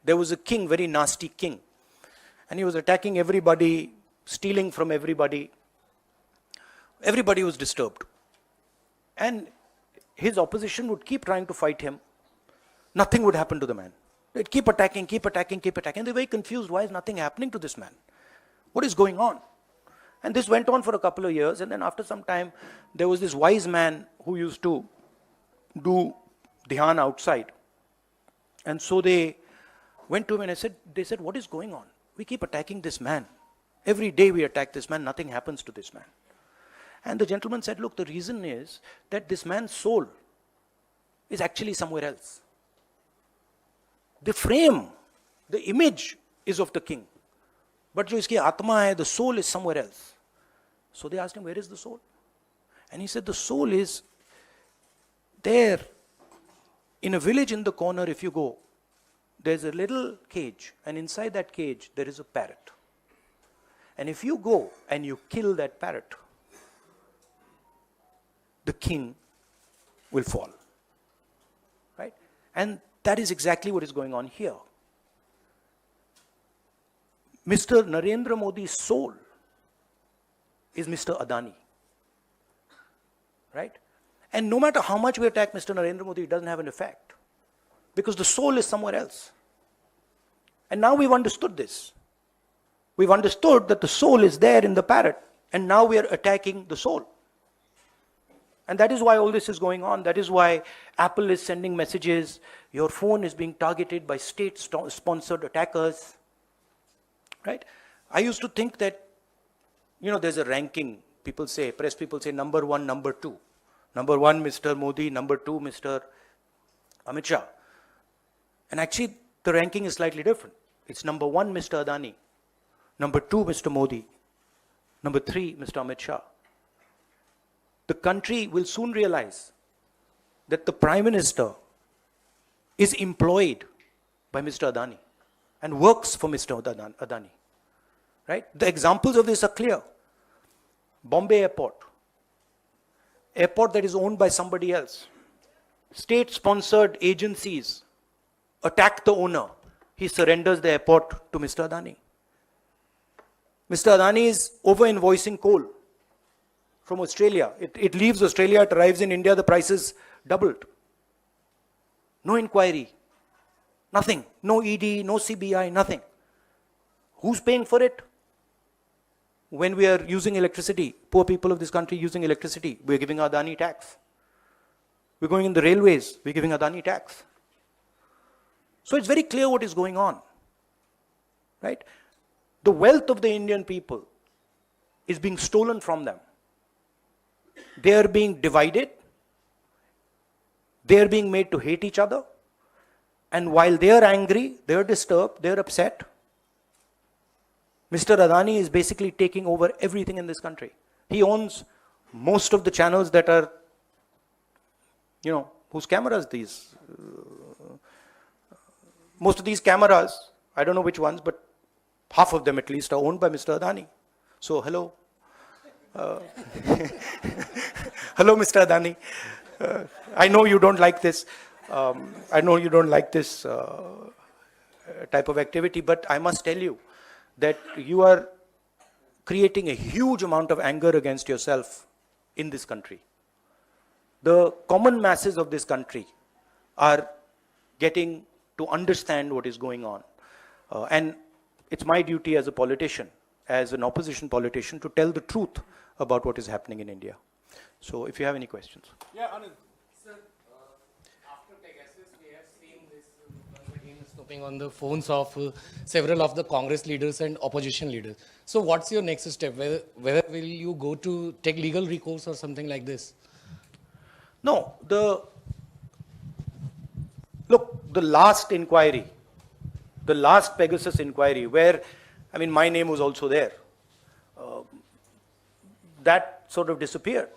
there was a king, very nasty king. And he was attacking everybody, stealing from everybody. Everybody was disturbed. And his opposition would keep trying to fight him. Nothing would happen to the man. They'd keep attacking, keep attacking, keep attacking. They're very confused. Why is nothing happening to this man? What is going on? And this went on for a couple of years. And then after some time, there was this wise man who used to do dhyan outside. And so they went to him and they said, what is going on? We keep attacking this man. Every day we attack this man. Nothing happens to this man. And the gentleman said, look, the reason is that this man's soul is actually somewhere else. The frame, the image is of the king. But jo iski atma hai, the soul is somewhere else. So they asked him, where is the soul? And he said, the soul is there in a village in the corner. If you go, there's a little cage, and inside that cage there is a parrot. And if you go and you kill that parrot, the king will fall. Right? And that is exactly what is going on here. Mr. Narendra Modi's soul is Mr. Adani. Right? And no matter how much we attack Mr. Narendra Modi, it doesn't have an effect. Because the soul is somewhere else. And now we've understood this. We've understood that the soul is there in the parrot. And now we are attacking the soul. And that is why all this is going on. That is why Apple is sending messages. Your phone is being targeted by state-sponsored attackers. Right? I used to think that, there's a ranking. People say, press people say, number one, number two. Number one, Mr. Modi. Number two, Mr. Amit Shah. And actually, the ranking is slightly different. It's number one, Mr. Adani. Number two, Mr. Modi. Number three, Mr. Amit Shah. The country will soon realize that the Prime Minister is employed by Mr. Adani and works for Mr. Adani. Right? The examples of this are clear. Bombay Airport. Airport that is owned by somebody else. State-sponsored agencies attack the owner. He surrenders the airport to Mr. Adani. Mr. Adani is over-invoicing coal from Australia. It leaves Australia, it arrives in India, the prices doubled. No inquiry. Nothing. No ED, no CBI, nothing. Who's paying for it? When we are using electricity, poor people of this country using electricity, we're giving Adani tax. We're going in the railways, we're giving Adani tax. So it's very clear what is going on. Right? The wealth of the Indian people is being stolen from them. They are being divided. They are being made to hate each other. And while they are angry, they are disturbed, they are upset, Mr. Adani is basically taking over everything in this country. He owns most of the channels that are, whose cameras these? Most of these cameras, I don't know which ones, but half of them at least are owned by Mr. Adani. So, hello. Hello, Mr. Adani. I know you don't like this. I know you don't like this type of activity, but I must tell you that you are creating a huge amount of anger against yourself in this country. The common masses of this country are getting to understand what is going on. And it's my duty as a politician, as an opposition politician, to tell the truth about what is happening in India. So if you have any questions. Yeah, Anand. Sir, after Pegasus, we have seen this once again snooping on the phones of several of the Congress leaders and opposition leaders. So what's your next step? Whether will you go to take legal recourse or something like this? No, the last inquiry, the last Pegasus inquiry, where, my name was also there, that sort of disappeared,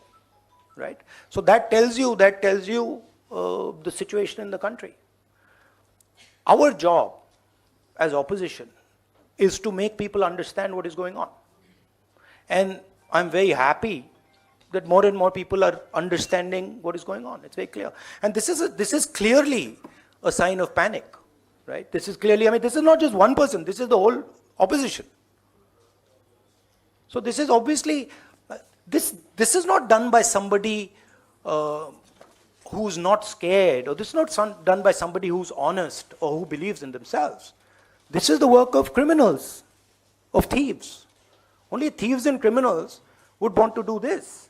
right? So that tells you the situation in the country. Our job as opposition is to make people understand what is going on. And I'm very happy that more and more people are understanding what is going on. It's very clear. And this is clearly a sign of panic, right? This is clearly, I mean, this is not just one person, this is the whole opposition. So this is obviously, this is not done by somebody who's not scared, or this is not done by somebody who's honest or who believes in themselves. This is the work of criminals, of thieves. Only thieves and criminals would want to do this.